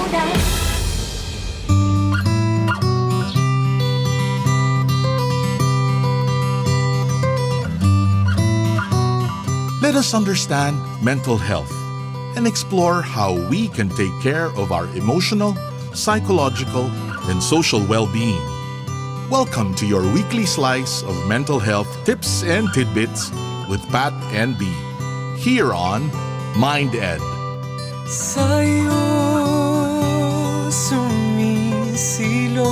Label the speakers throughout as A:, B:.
A: Katipunan.
B: Let us understand mental health and explore how we can take care of our emotional, psychological, and social well-being. Welcome to your weekly slice of mental health tips and tidbits with Pat and B, here on MindEd.
C: Sa'yo sumisilong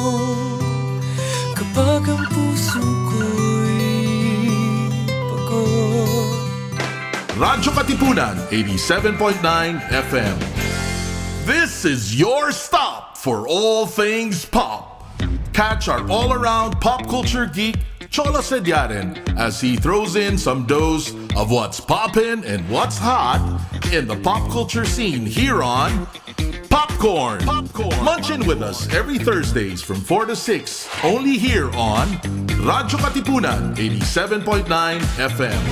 C: kapag ang puso ko'y pagod.
B: Radyo Katipunan 87.9 FM. This is your stop for all things pop. Catch our all-around pop culture geek Chola Sediaren as he throws in some dose of what's poppin' and what's hot in the pop culture scene here on Popcorn. Munchin' with us every Thursdays from 4 to 6, only here on Radyo Katipunan 87.9 FM.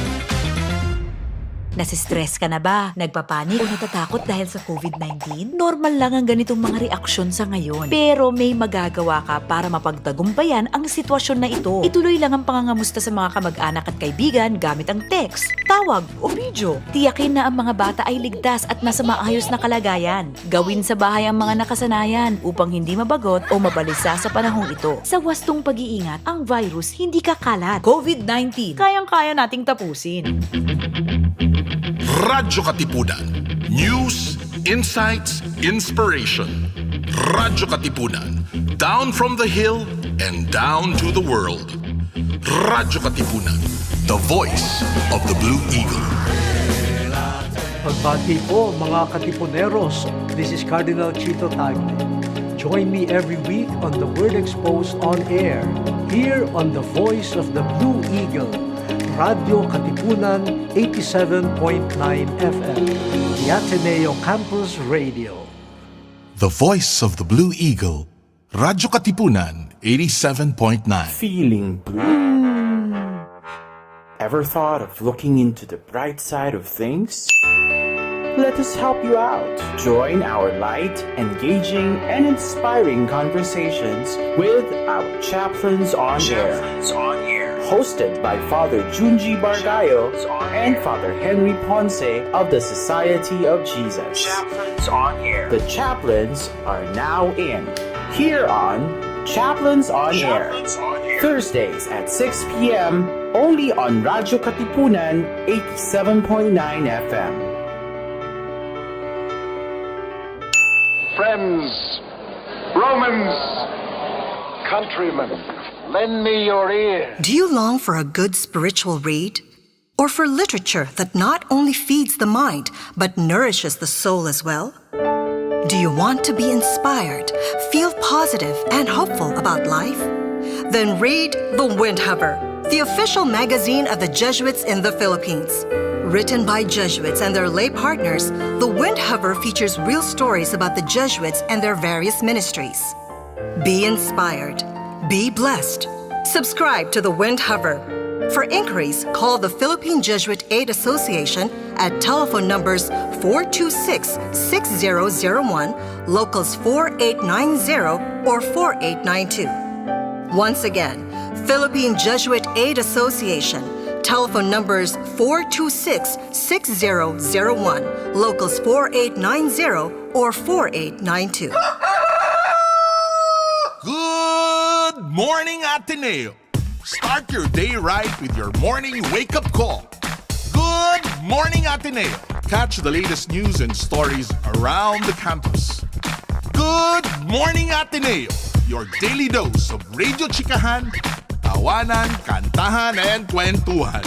D: Nasistress ka na ba? Nagpapanik o natatakot dahil sa COVID-19? Normal lang ang ganitong mga reaksyon sa ngayon. Pero may magagawa ka para mapagtagumpayan ang sitwasyon na ito. Ituloy lang ang pangangamusta sa mga kamag-anak at kaibigan gamit ang text, tawag o video. Tiyakin na ang mga bata ay ligtas at nasa maayos na kalagayan. Gawin sa bahay ang mga nakasanayan upang hindi mabagot o mabalisa sa panahong ito. Sa wastong pag-iingat, ang virus hindi kakalat. COVID-19, kayang-kaya nating tapusin.
B: Radyo Katipunan. News, insights, inspiration. Radyo Katipunan. Down from the hill and down to the world. Radyo Katipunan. The voice of the Blue Eagle.
E: Pagbati po mga Katipuneros, this is Cardinal Chito Tagle. Join me every week on the Word Exposed on Air, here on the voice of the Blue Eagle, Radio Katipunan 87.9 FM, the Ateneo Campus Radio.
B: The voice of the Blue Eagle. Radyo Katipunan 87.9.
F: Feeling blue? Ever thought of looking into the bright side of things? Let us help you out. Join our light, engaging, and inspiring conversations with our Chaplains on Air. Hosted by Father Junji Bargayo and Father Henry Ponce of the Society of Jesus. Chaplains on Air. The chaplains are now in. Here on Chaplains on Air. Thursdays at 6 p.m. only on Radyo Katipunan 87.9 FM.
G: Friends, Romans, countrymen, lend me your ear.
H: Do you long for a good spiritual read? Or for literature that not only feeds the mind, but nourishes the soul as well? Do you want to be inspired, feel positive and hopeful about life? Then read The Windhover, the official magazine of the Jesuits in the Philippines. Written by Jesuits and their lay partners, The Windhover features real stories about the Jesuits and their various ministries. Be inspired. Be blessed. Subscribe to The Windhover. For inquiries, call the Philippine Jesuit Aid Association at telephone numbers 426-6001, locals 4890 or 4892. Once again, Philippine Jesuit Aid Association, telephone numbers 426-6001, locals 4890 or 4892.
B: Good morning, Ateneo. Start your day right with your morning wake-up call. Good morning, Ateneo. Catch the latest news and stories around the campus. Good morning, Ateneo. Your daily dose of radio chikahan, tawanan, kantahan, and kwentuhan.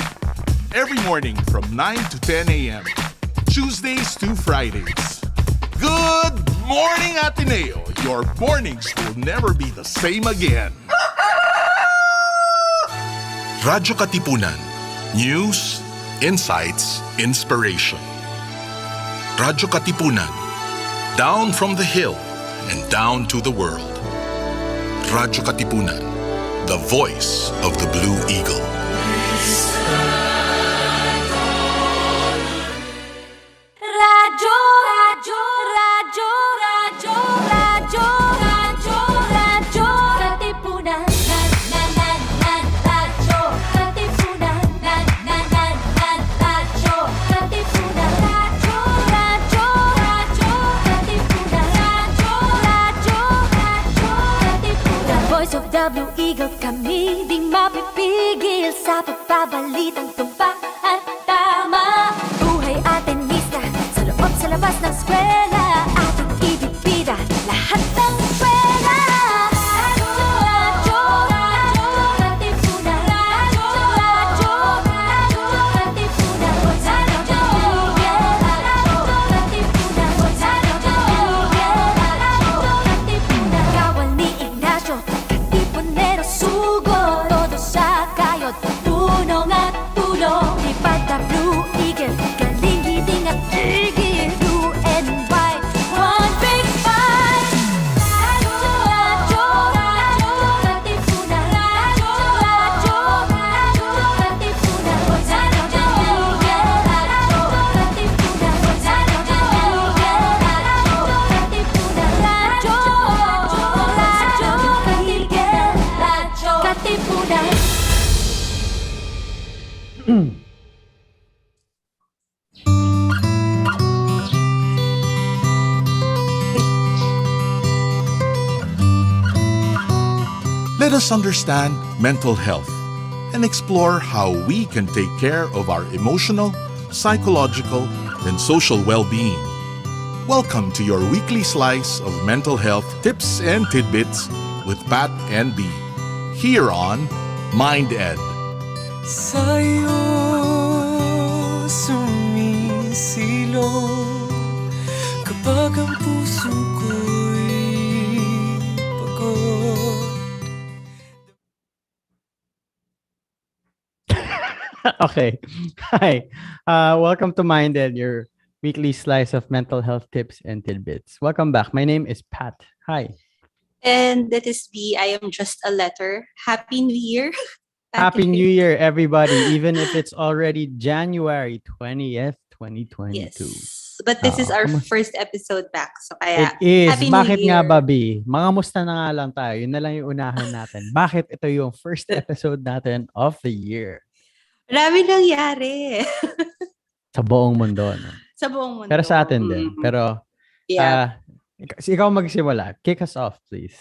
B: Every morning from 9 to 10 a.m. Tuesdays to Fridays. Good morning, Ateneo. Your mornings will never be the same again. Radyo Katipunan. News, insights, inspiration. Radyo Katipunan. Down from the hill and down to the world. Radyo Katipunan. The voice of the Blue Eagle.
A: Radyo, radyo, radyo, radyo, sa Blue Eagle kami di mapipigil sa pagbabalitang tumpak at tama. Buhay atenista sa loob sa labas ng eskwela, ating ibibida lahat ng eskwela.
B: Let us understand mental health and explore how we can take care of our emotional, psychological, and social well-being. Welcome to your weekly slice of mental health tips and tidbits with Pat and B, here on MindEd.
C: Sa'yo sumisilong kapag ang puso ko'y pagod.
I: Okay. Hi. Welcome to MindEd, your weekly slice of mental health tips and tidbits. Welcome back. My name is Pat. Hi.
J: And that is B. I am just a letter. Happy New Year.
I: Happy New Year, everybody, even if it's already January 20th, 2022.
J: Yes. But this is our first episode back. So kaya,
I: it is.
J: Happy
I: Bakit
J: New
I: nga
J: Year.
I: ba, B? Mangamusta na nga lang tayo. Yun na lang yung unahan natin. Bakit ito yung first episode natin of the year?
J: Marami nangyari.
I: Sa buong mundo, no?
J: Sa buong mundo.
I: Pero sa atin din. Pero,
J: yeah.
I: Ikaw magsimula. Kick us off, please.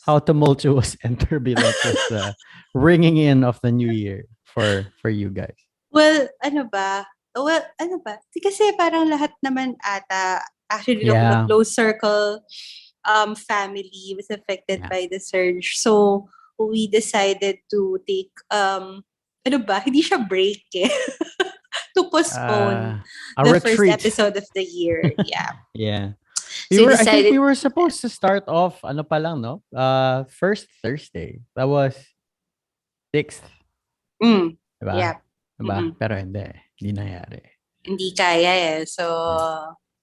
I: How tumultuous and turbulent was the ringing in of the new year for you guys?
J: Well, ano ba? Kasi parang lahat naman ata, actually, the close circle family was affected by the surge. So, we decided to take, hindi siya break eh. To postpone the retreat. First episode of the year. Yeah.
I: Yeah. I
J: So
I: think we were supposed to start off, first Thursday. That was 6th. Diba?
J: Yeah.
I: Diba? Pero hindi nangyari.
J: Hindi kaya eh. So,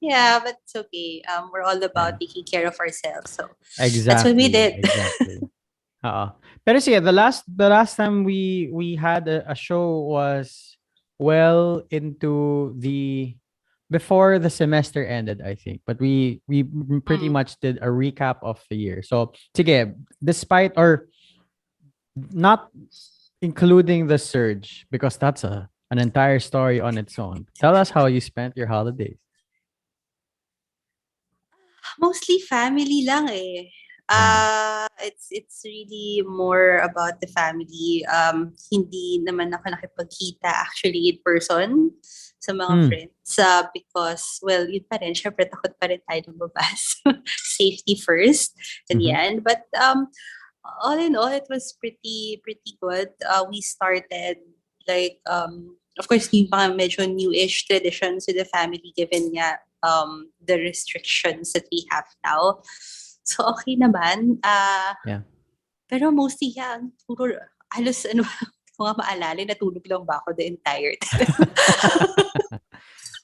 J: yeah, but it's okay. We're all about taking care of ourselves. So,
I: exactly.
J: That's what we did.
I: Exactly. Pero sige, the last time we had a show was well into before the semester ended, I think. But we pretty much did a recap of the year. So, sige, despite or not including the surge, because that's an entire story on its own. Tell us how you spent your holidays.
J: Mostly family lang eh. It's really more about the family. Hindi naman ako nakipagkita actually in person sa mga friends because, well, yun pa rin, syempre takot pa rin tayo lumabas. Safety first in the end. But all in all, it was pretty good. We started like, of course, yung mga medyo newish traditions with the family given nga the restrictions that we have now. So, okay naman. Pero mostly yan, puro, halos, kung nga maalala, natulog lang ba ako the entire time?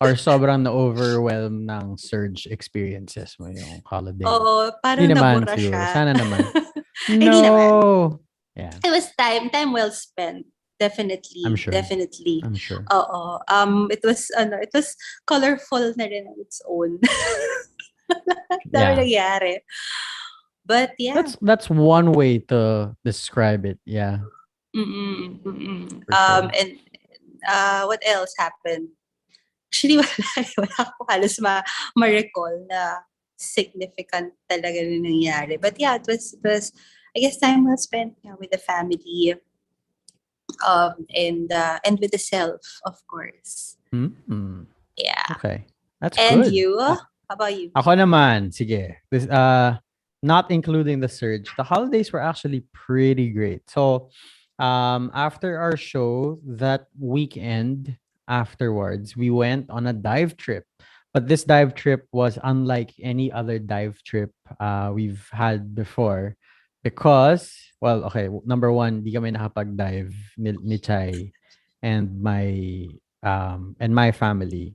I: Or sobrang na-overwhelm ng surge experiences mo yung holiday?
J: Oo, parang nabura siya.
I: Sana naman.
J: Hindi naman.
I: Yeah.
J: It was time well spent. Definitely.
I: I'm sure.
J: Definitely.
I: I'm sure.
J: Oo. It was colorful na rin on its own. Dami nangyari. But yeah.
I: That's one way to describe it. Yeah.
J: Sure. And what else happened? Actually, wala ko halos ma-recall na significant talaga na nangyari. But yeah, it was I guess time well spent, with the family, and with the self, of course.
I: Mm.
J: Yeah.
I: Okay. That's
J: And
I: good.
J: you? How about you?
I: Ako naman, sige. This not including the surge. The holidays were actually pretty great. So, after our show that weekend afterwards, we went on a dive trip. But this dive trip was unlike any other dive trip we've had before because, well, okay, number one, di kami nakapag-dive ni Chai and my family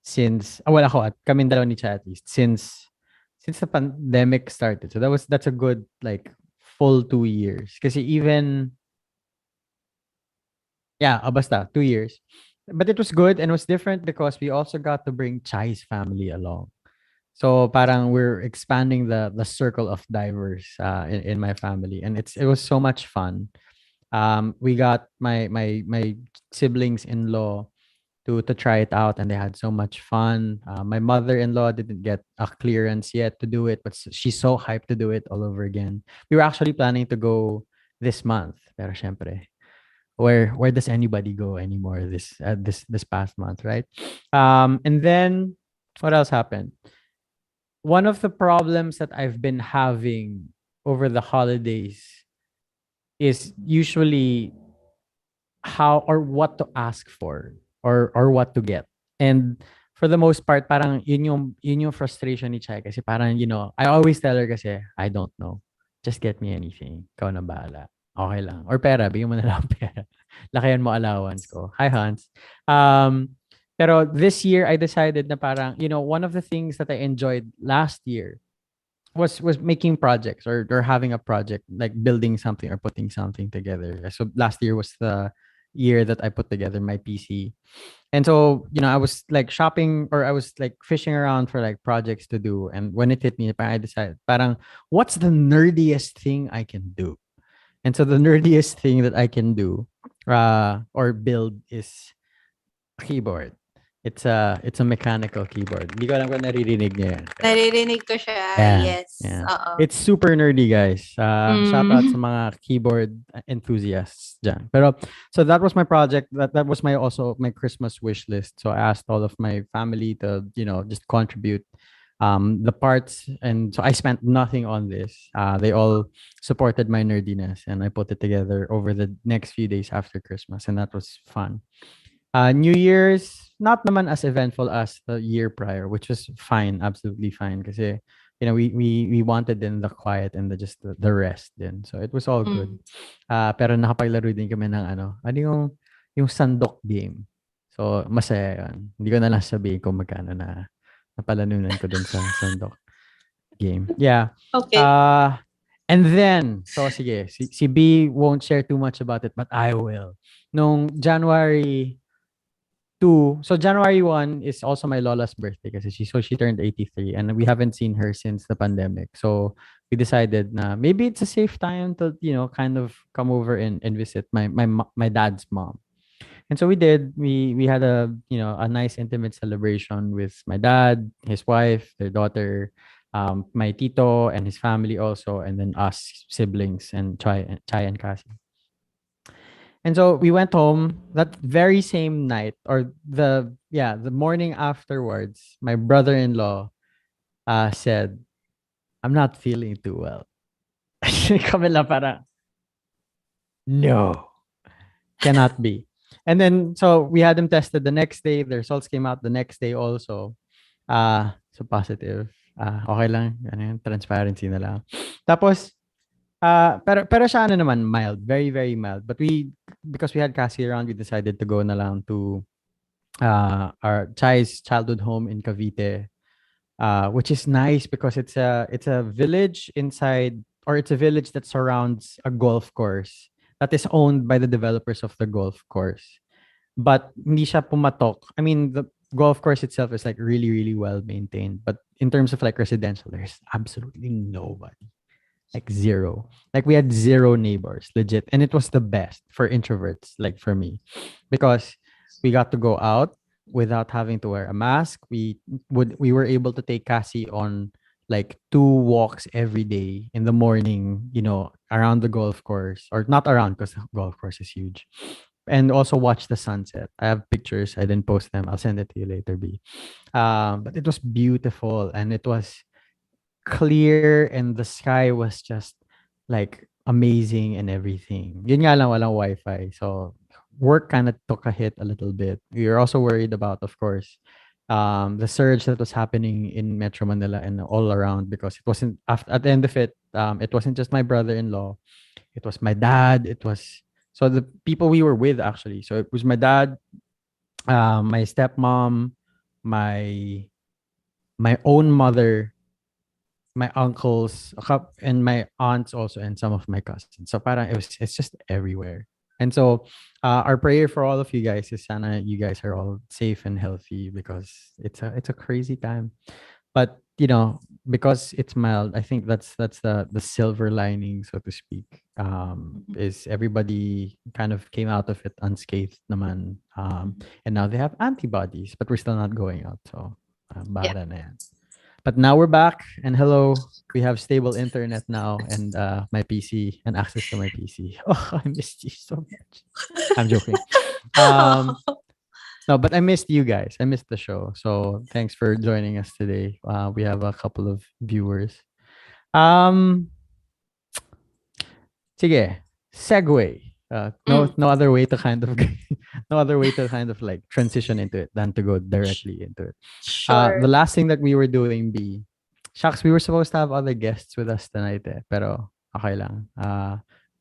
I: since well ako at kaming dalawa ni Chai at least since the pandemic started. So that's a good like full 2 years. Kasi even yeah, basta 2 years. But it was good and it was different because we also got to bring Chai's family along. So parang we're expanding the circle of divers in my family and it was so much fun. We got my siblings-in-law to try it out and they had so much fun. My mother-in-law didn't get a clearance yet to do it, but she's so hyped to do it all over again. We were actually planning to go this month, pero syempre, where does anybody go anymore this past month, right? And then what else happened? One of the problems that I've been having over the holidays is usually how or what to ask for or what to get. And for the most part, parang yun yung frustration ni Chai kasi parang, I always tell her kasi, I don't know. Just get me anything. Ikaw na bahala. Okay lang. Or pera, bigyan mo na lang pera. Lakayan mo allowance ko. Hi, Hans. Pero this year, I decided na parang, one of the things that I enjoyed last year was making projects or having a project, like building something or putting something together. So last year was the year that I put together my PC. And so, I was like shopping or I was like fishing around for like projects to do. And when it hit me, I decided, parang, what's the nerdiest thing I can do? And so the nerdiest thing that I can do or build is a keyboard. It's a mechanical keyboard. Hindi ko alam kung naririnig niya yan.
J: Naririnig ko siya.
I: Yeah,
J: Yes.
I: yeah.
J: Oo.
I: It's super nerdy, guys. Shout out sa mga keyboard enthusiasts dyan. Pero, so that was my project. That was also my Christmas wish list. So I asked all of my family to, just contribute the parts. And so I spent nothing on this. They all supported my nerdiness and I put it together over the next few days after Christmas. And that was fun. New Year's, not naman as eventful as the year prior, which was fine, absolutely fine. Kasi, we wanted in the quiet and the rest din. So it was all good. Pero nakapaglaro din kami ng ano yung sandok game. So masaya yun. Hindi ko na lang sabihin kung magkano na napalanunan ko dun sa sandok game. Yeah.
J: Okay.
I: And then, so sige, si B won't share too much about it, but I will. Nung January 2, so January 1 is also my lola's birthday kasi she turned 83 and we haven't seen her since the pandemic. So we decided na maybe it's a safe time to, kind of come over and visit my dad's mom. And so we did. We had a nice intimate celebration with my dad, his wife, their daughter, my tito and his family also, and then us siblings and Chai and Cassie. And so we went home that very same night or the morning afterwards, my brother-in-law said, I'm not feeling too well. Kami lang parang, no, cannot be. And then, so we had them tested the next day. The results came out the next day also. So positive. Okay lang. Transparency na lang. Tapos, pero siya naman, mild. Very, very mild. But because we had Cassie around, we decided to go na lang to our Chai's childhood home in Cavite, which is nice because it's a village inside, or it's a village that surrounds a golf course that is owned by the developers of the golf course. But hindi siya pumatok. I mean, the golf course itself is like really, really well maintained. But in terms of like residential, there's absolutely nobody. Like zero. Like we had zero neighbors, legit. And it was the best for introverts, like for me. Because we got to go out without having to wear a mask. We were able to take Cassie on like 2 walks every day in the morning, around the golf course, or not around because the golf course is huge, and also watch the sunset. I have pictures. I didn't post them. I'll send it to you later, B. But it was beautiful, and it was clear, and the sky was just like amazing and everything. Yun nga lang, walang Wi-Fi. So work kind of took a hit a little bit. We were also worried about, of course, the surge that was happening in Metro Manila and all around, because it wasn't after, at the end of it wasn't just my brother-in-law. It was my dad. It was so the people we were with actually. So it was my dad, my stepmom, my my own mother, my uncles, and my aunts also, and some of my cousins. So parang it's just everywhere. And so our prayer for all of you guys is sana you guys are all safe and healthy, because it's a crazy time. But because it's mild, I think that's the silver lining, so to speak. Is everybody kind of came out of it unscathed naman. And now they have antibodies, but we're still not going out. So bahala na yan. But now we're back, and hello, we have stable internet now, and my PC, and access to my PC. Oh, I missed you so much. I'm joking. No, but I missed you guys. I missed the show. So thanks for joining us today. We have a couple of viewers. Sige, segue. No other way to kind of no other way to kind of like transition into it than to go directly into it.
J: Sure.
I: The last thing that we were doing, B, shucks, we were supposed to have other guests with us tonight, pero okay lang.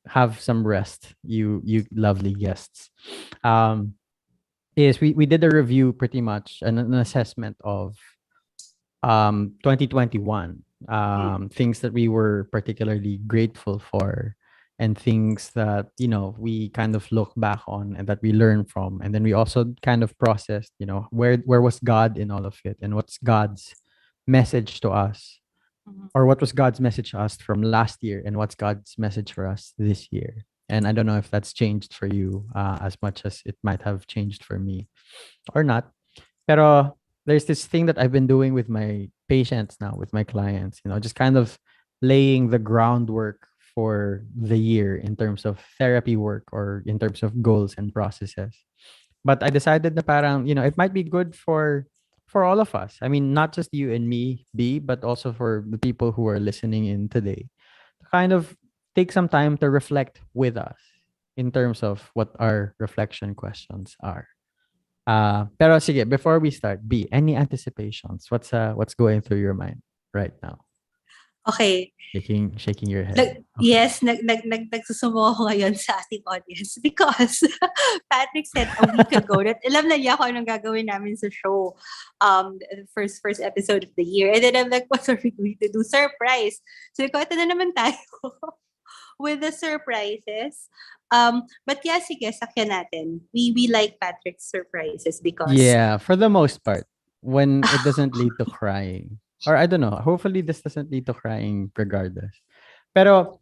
I: Have some rest, you lovely guests. Is we did a review, pretty much an assessment of 2021, things that we were particularly grateful for, and things that we kind of look back on and that we learn from. And then we also kind of processed where was God in all of it, and what's God's message to us, or what was God's message to us from last year, and what's God's message for us this year. And I don't know if that's changed for you as much as it might have changed for me, or not. Pero there's this thing that I've been doing with my patients now, with my clients, just kind of laying the groundwork for the year in terms of therapy work, or in terms of goals and processes. But I decided na parang, it might be good for all of us. I mean, not just you and me, B, but also for the people who are listening in today, to kind of take some time to reflect with us in terms of what our reflection questions are. Pero sige, before we start, B, any anticipations? What's going through your mind right now?
J: Okay.
I: Shaking your head.
J: Okay. Yes, nagsusumo ako ngayon sa ating audience because Patrick said a week ago that alam na niya kung anong gagawin namin sa show, the first episode of the year. And then I'm like, what are we going to do? Surprise! So ito na naman tayo with the surprises. But yeah, sige, sakyan natin. We like Patrick's surprises because...
I: Yeah, for the most part, when it doesn't lead to crying. Or I don't know, hopefully this doesn't lead to crying regardless. Pero,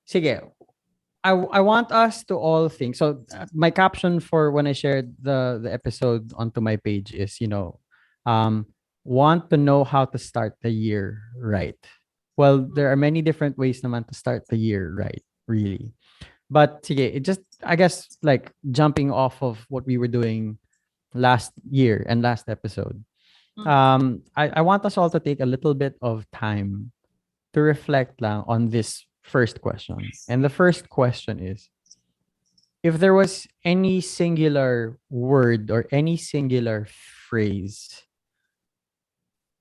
I: sige, I want us to all think. So my caption for when I shared the episode onto my page is, want to know how to start the year right. Well, there are many different ways naman to start the year right, really. But sige, it just, I guess, like jumping off of what we were doing last year and last episode. I want us all to take a little bit of time to reflect lang on this first question. And the first question is, if there was any singular word or any singular phrase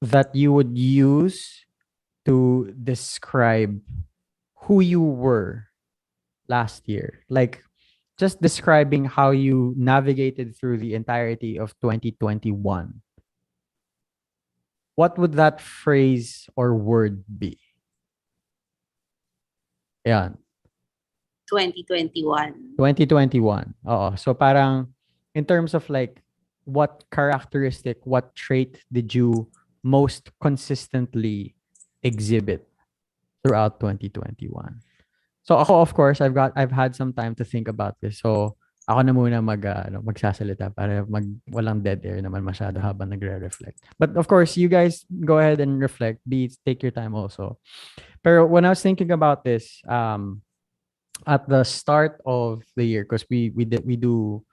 I: that you would use to describe who you were last year, like just describing how you navigated through the entirety of 2021, what would that phrase or word be? Yan.
J: 2021.
I: 2021. Oo. So parang in terms of like what characteristic, what trait did you most consistently exhibit throughout 2021? So ako, of course, I've had some time to think about this. So ako na muna magsasalita para walang dead air naman masyado habang nagre-reflect. But of course, you guys go ahead and reflect. Take your time also. Pero when I was thinking about this, at the start of the year, because we do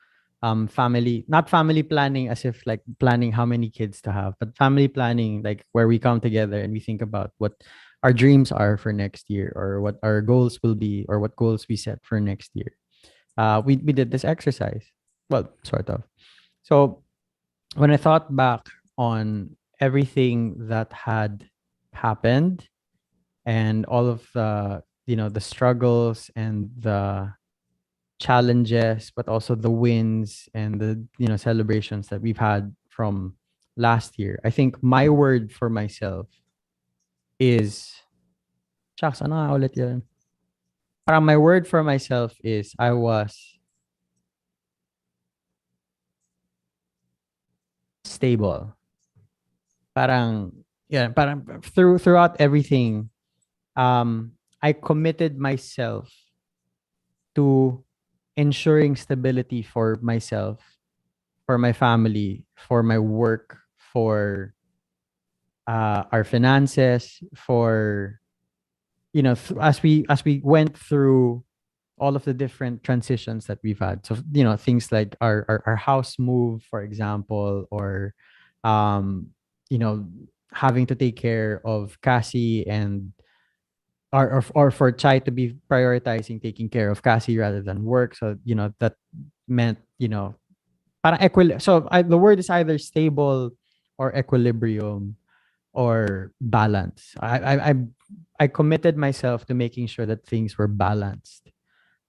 I: family, not family planning as if like planning how many kids to have, but family planning like where we come together and we think about what our dreams are for next year, or what our goals will be, or what goals we set for next year. We did this exercise, well, sort of. So when I thought back on everything that had happened, and all of the, the struggles and the challenges, but also the wins and the, celebrations that we've had from last year, I think my word for myself is, shucks, ano nga ulit yun? Parang my word for myself is I was stable. Parang, yeah, parang throughout everything, I committed myself to ensuring stability for myself, for my family, for my work, for our finances, for, as we went through all of the different transitions that we've had. So, things like our house move, for example, or um, you know, having to take care of Cassie, and or for Chai to be prioritizing taking care of Cassie rather than work. So, that meant, parang so the word is either stable or equilibrium or balance. I committed myself to making sure that things were balanced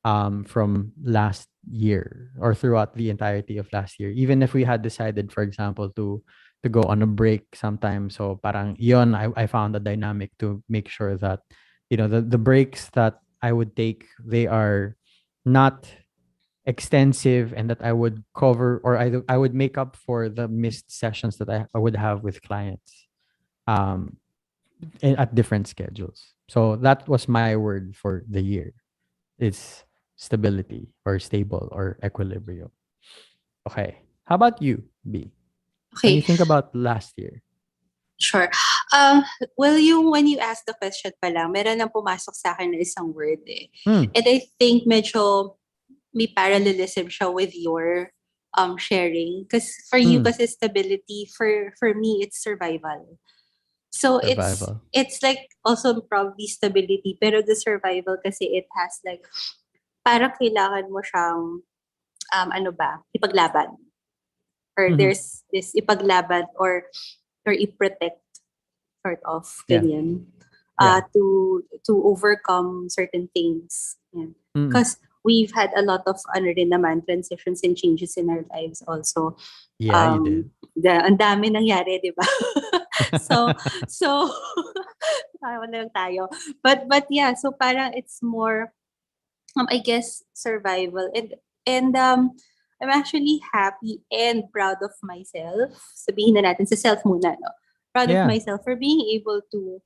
I: from last year, or throughout the entirety of last year, even if we had decided, for example, to go on a break sometime. So parang yon, I found a dynamic to make sure that, the breaks that I would take, they are not extensive, and that I would cover, or I would make up for the missed sessions that I would have with clients um at different schedules. So that was my word for the year. It's stability, or stable, or equilibrium. Okay. How about you, B? When you
J: Okay,
I: think about last year.
J: sure. Well, when you ask the question pa lang, meron nang pumasok sa akin na isang word eh.
I: Hmm.
J: And I think medyo may parallelism siya with your sharing. Because for you,
I: Hmm.
J: kasi stability, for me, it's survival. So
I: Survival.
J: it's like also probably stability, pero the survival kasi it has like, parang kailangan mo siyang, ano ba, ipaglaban. Or
I: Mhm.
J: there's this ipaglaban, or i-protect, sort of,
I: Yeah.
J: ganyan.
I: Yeah.
J: To overcome certain things.
I: Mm.
J: Because we've had a lot of ano rin naman, transitions and changes in our lives also.
I: Yeah, you did.
J: Ang dami nangyari, di ba? so, so, tawa na lang tayo. But yeah, so parang it's more, I guess, survival. And I'm actually happy and proud of myself. Sabihin na natin sa self muna, no? Proud of
I: Yeah.
J: myself for being able to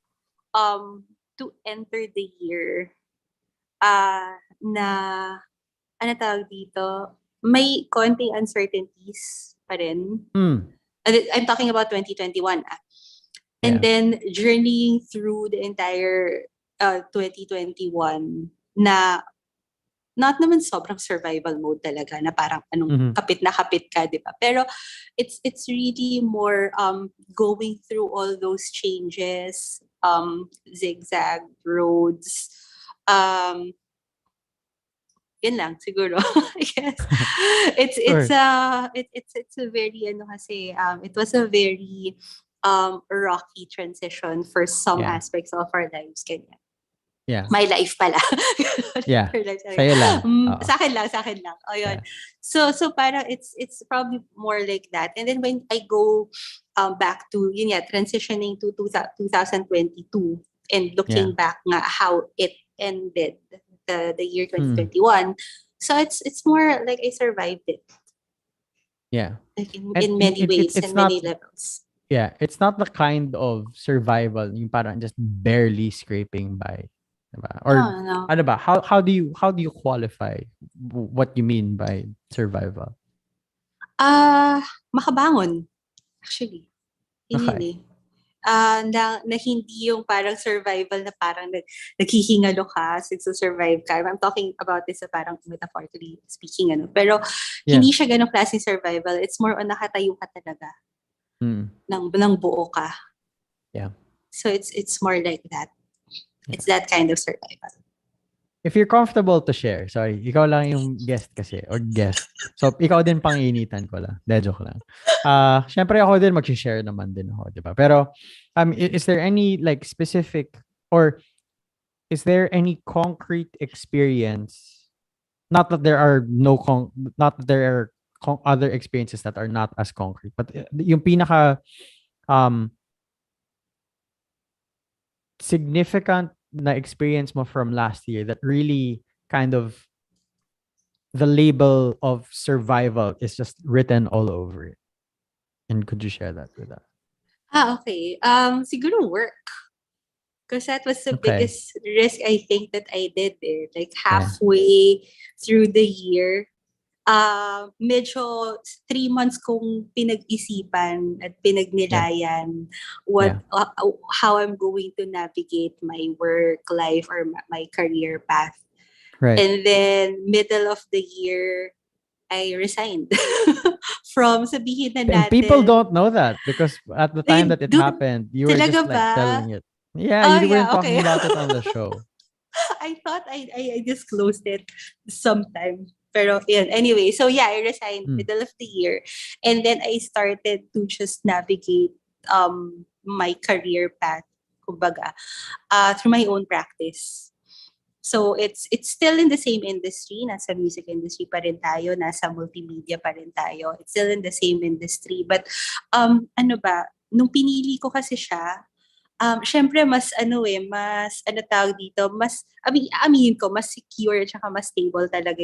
J: enter the year na, ano tawag dito, may konting uncertainties pa rin.
I: Hmm.
J: I'm talking about 2021. And
I: Yeah.
J: then journeying through the entire 2021 na not naman sobrang survival mode talaga, na parang anong
I: Mhm.
J: kapit na kapit ka, di ba? Pero it's really more going through all those changes, zigzag roads, yun lang siguro. I guess
I: Sure.
J: it's a very ano kasi, it was a very rocky transition for some
I: Yeah.
J: aspects of our lives, ganyan.
I: Yeah.
J: My life pala.
I: Yeah.
J: Your life, sorry.
I: Sa'yo lang. Oo.
J: Sa akin lang. O yun.
I: Yeah.
J: So parang it's probably more like that. And then when I go back to, yun nga, transitioning to 2022, and
I: Yeah.
J: looking back nga how it ended, the year
I: Mm.
J: 2021. So it's more like I survived it.
I: Yeah.
J: Like
I: And
J: in many ways
I: it's
J: and many
I: not,
J: levels.
I: yeah, it's not the kind of survival yung parang just barely scraping by. Diba? Or
J: No, no.
I: ano ba? How do you qualify what you mean by survival?
J: Makabangon, actually. Yun
I: Okay.
J: eh. na hindi yung parang survival na parang naghihingalo ka, survive ka. I'm talking about this sa parang metaphorically speaking, Pero
I: Yeah.
J: hindi siya ganong klaseng survival. It's more on nakatayo ka talaga. Ng buo ka.
I: Yeah.
J: So it's more like that. It's that kind of survival.
I: If you're comfortable to share, sorry, ikaw lang yung guest kasi, or guest. So, ikaw din panginitan ko lang. De, joke lang. Syempre ako din mag-share naman din ako, di ba? Pero, is there any like specific, or is there any concrete experience, not that there are other experiences that are not as concrete, but yung pinaka, significant na experience mo from last year that really kind of the label of survival is just written all over it? And could you share that with us?
J: Okay. Siguro work. Because that was the
I: Okay.
J: biggest risk I think that I did. Like halfway through the year, medyo 3 months kong pinag-isipan at pinagnilayan how I'm going to navigate my work life or my career path.
I: Right.
J: And then middle of the year, I resigned from sabihin na
I: And
J: natin.
I: people don't know that because at the time that it happened, you were just
J: Talaga
I: like
J: ba?
I: telling it. Yeah, you weren't talking
J: okay.
I: about it on the show.
J: I thought I disclosed it sometime. Pero yun, anyway, so I resigned middle of the year. And then I started to just navigate my career path, kumbaga, through my own practice. So it's still in the same industry, nasa music industry pa rin tayo, nasa multimedia pa rin tayo. It's still in the same industry. But nung pinili ko kasi siya, syempre mas tawag dito, aminin ko, mas secure at saka mas stable talaga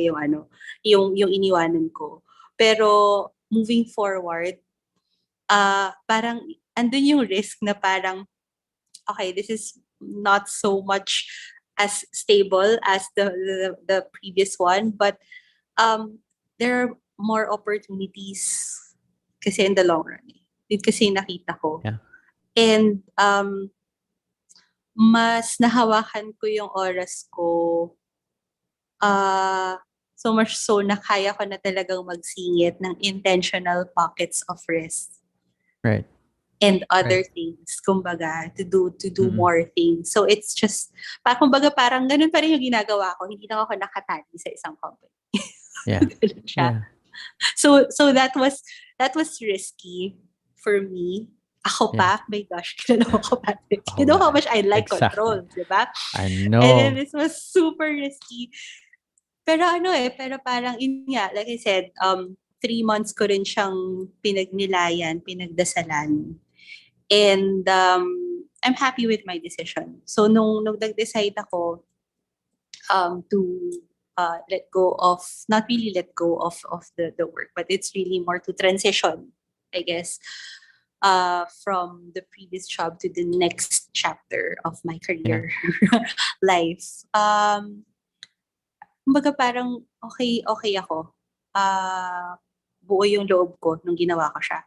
J: yung iniwanan ko. Pero moving forward, parang andun yung risk na parang, okay, this is not so much as stable as the previous one, but there are more opportunities kasi in the long run. Yun kasi nakita ko.
I: Yeah.
J: And mas nahawakan ko yung oras ko so much so na kaya ko na talagang magsingit ng intentional pockets of rest.
I: Right.
J: And other things, kumbaga, to do more things. So it's just, kumbaga parang ganun pa rin yung ginagawa ko. Hindi lang ako nakatali sa isang company.
I: Yeah.
J: Yeah. So that was risky for me. Ako pa, my gosh, kilala ko pa. You know how much I like control, di ba?
I: I know.
J: And then this was super risky. Pero pero parang like I said, 3 months ko rin siyang pinagnilayan, pinagdasalan. And I'm happy with my decision. So nung nag-decide ako to let go of, not really let go of the work, but it's really more to transition, I guess, from the previous job to the next chapter of my career life. Kumbaga parang okay ako. Buo yung loob ko nung ginawa ko siya.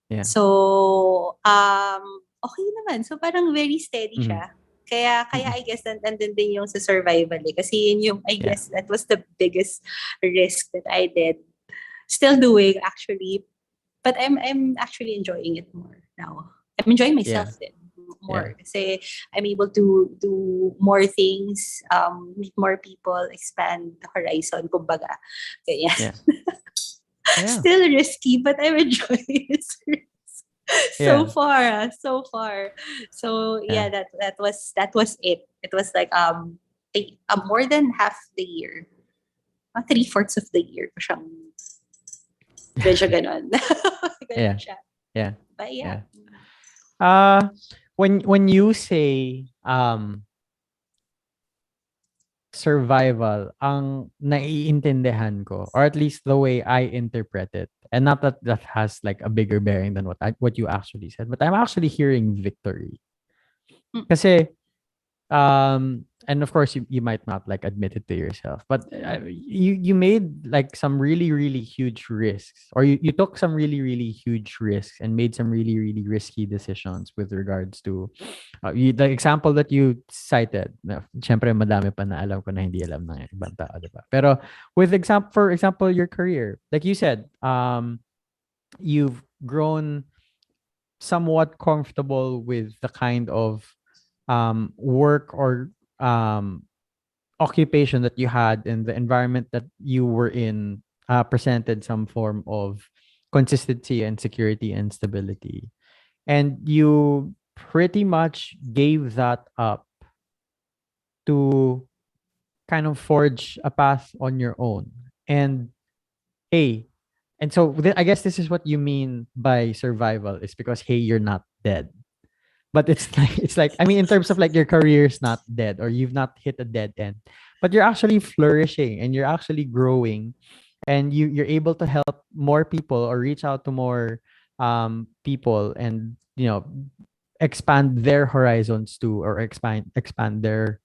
I: Yeah.
J: So, okay naman. So parang very steady siya. Kaya I guess nandun din yung sa survival Kasi yun yung, I guess, that was the biggest risk that I did. Still doing, actually. But I'm actually enjoying it more now. I'm enjoying myself then more. Kasi I'm able to do more things, meet more people, expand the horizon, kumbaga. Kaya, still risky, but I'm enjoying it. So far. So that was it. It was like more than half the year. 3/4 of the year ko siyang medyo ganon. Ganon siya.
I: Yeah.
J: But yeah.
I: When you say survival, ang naiintindihan ko, or at least the way I interpret it, and not that has like a bigger bearing than what you actually said, but I'm actually hearing victory. Kasi and of course you might not like admit it to yourself, but you made like some really really huge risks, or you took some really really huge risks and made some really really risky decisions with regards to the example that you cited. Syempre madami pa na alam ko na hindi alam ng ibang tao, diba? Pero with for example your career, like you said, you've grown somewhat comfortable with the kind of work or occupation that you had, in the environment that you were in, presented some form of consistency and security and stability. And you pretty much gave that up to kind of forge a path on your own. And hey, and so I guess this is what you mean by survival, is because hey, you're not dead. But it's like I mean, in terms of like your career's not dead, or you've not hit a dead end, but you're actually flourishing and you're actually growing, and you're able to help more people or reach out to more people, and expand their horizons too, or expand their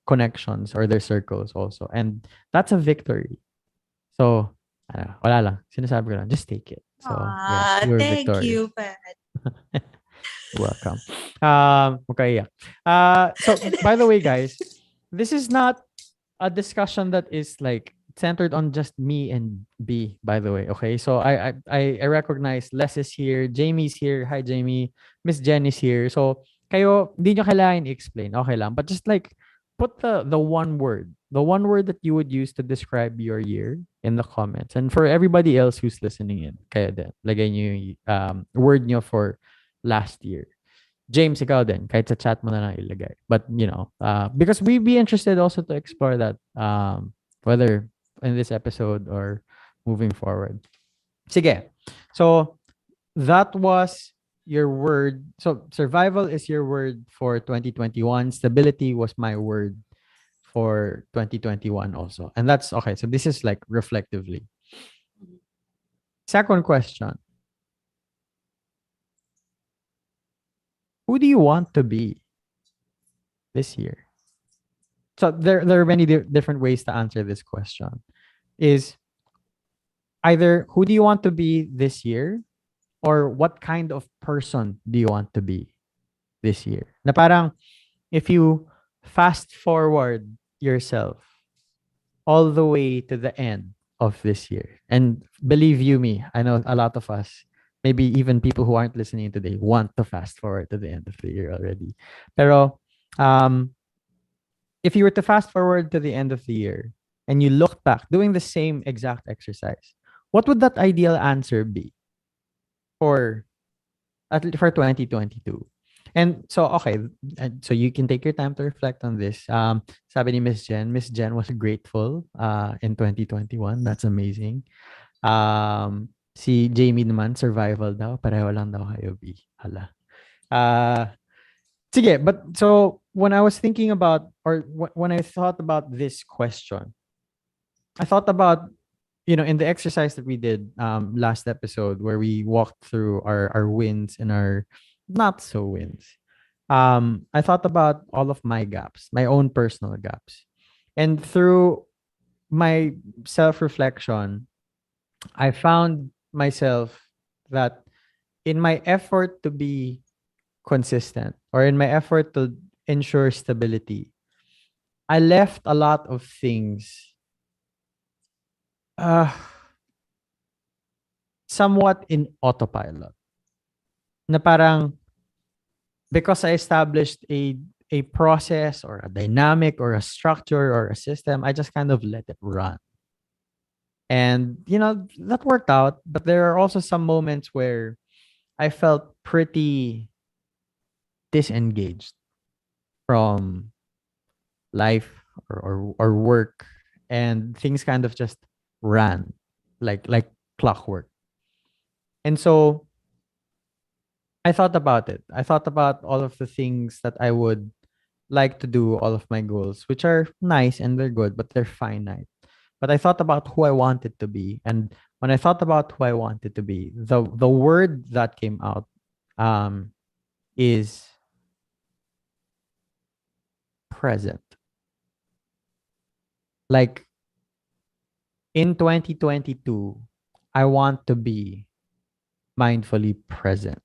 I: connections or their circles also, and that's a victory. So wala lang, sinasabi ko lang, just take it. So yeah, you're
J: Thank
I: victorious.
J: you, Pat.
I: Welcome. Okay, yeah. So by the way, guys, this is not a discussion that is like centered on just me and B, by the way. Okay. So I recognize Les is here, Jamie's here. Hi, Jamie. Miss Jen is here. So kayo, hindi nyo kailangan i-explain. Okay lang. But just like put the one word that you would use to describe your year in the comments. And for everybody else who's listening in, kaya din, lagay nyo yung word nyo for last year. James, ikaw din, kahit sa chat mo na lang ilagay. But, because we'd be interested also to explore that, whether in this episode or moving forward. Sige. So, that was your word. So, survival is your word for 2021. Stability was my word for 2021 also. And that's okay. So, this is like reflectively. Second question. Who do you want to be this year? So there are many different ways to answer this question. Is either who do you want to be this year, or what kind of person do you want to be this year? Na parang if you fast forward yourself all the way to the end of this year, and believe you me, I know a lot of us, maybe even people who aren't listening today, want to fast forward to the end of the year already. Pero if you were to fast forward to the end of the year and you look back doing the same exact exercise, what would that ideal answer be for 2022? And so, okay, so you can take your time to reflect on this. Sabi ni Miss Jen was grateful in 2021. That's amazing. Si Jamie naman, survival daw. Pareho lang daw kayo, B. Hala. Sige, but so when I was thinking about, or when I thought about this question, I thought about, in the exercise that we did last episode, where we walked through our wins and our not so wins. I thought about all of my gaps, my own personal gaps. And through my self-reflection, I found myself that in my effort to be consistent, or in my effort to ensure stability, I left a lot of things somewhat in autopilot. Na parang because I established a process or a dynamic or a structure or a system, I just kind of let it run. And, that worked out. But there are also some moments where I felt pretty disengaged from life or work. And things kind of just ran like clockwork. And so I thought about it. I thought about all of the things that I would like to do, all of my goals, which are nice and they're good, but they're finite. But I thought about who I wanted to be. And when I thought about who I wanted to be, the word that came out is present. Like in 2022, I want to be mindfully present.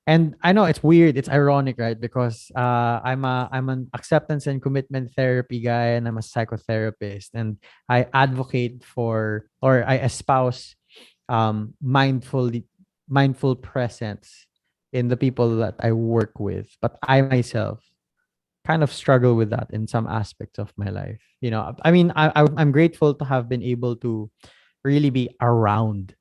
I: And I know it's weird, it's ironic, right? Because I'm an acceptance and commitment therapy guy, and I'm a psychotherapist, and I advocate for, or I espouse mindful presence in the people that I work with. But I myself kind of struggle with that in some aspects of my life. I mean, I'm grateful to have been able to really be around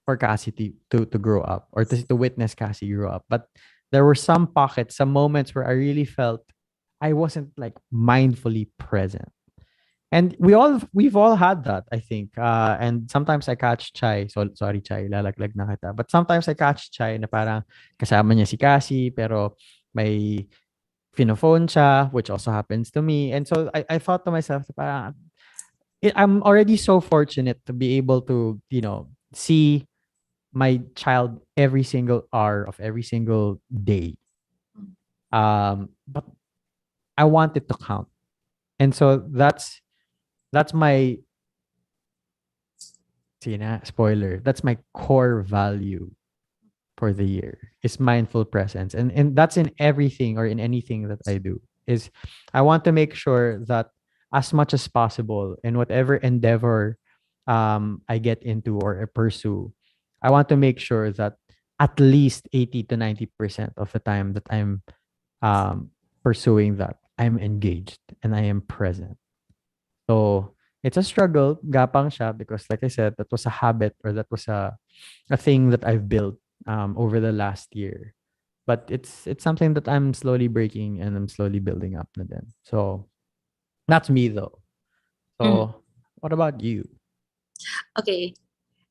I: for Cassie to grow up, or to witness Cassie grow up. But there were some pockets, some moments where I really felt I wasn't like mindfully present. And we've all had that, I think. And sometimes I catch Chai. So sorry Chai, lalaglag na kita. But sometimes I catch Chai na parang kasama niya si Cassie pero may phone siya, which also happens to me. And so I thought to myself, parang, I'm already so fortunate to be able to, see my child every single hour of every single day. But I want it to count. And so that's my, sige na, spoiler, that's my core value for the year, is mindful presence. And that's in everything or in anything that I do. Is I want to make sure that as much as possible in whatever endeavor I get into or I pursue, I want to make sure that at least 80 to 90% of the time that I'm pursuing that, I'm engaged and I am present. So it's a struggle, gapang siya, because like I said, that was a habit, or that was a thing that I've built over the last year. But it's something that I'm slowly breaking and I'm slowly building up na din. So that's me though. So what about you?
J: Okay.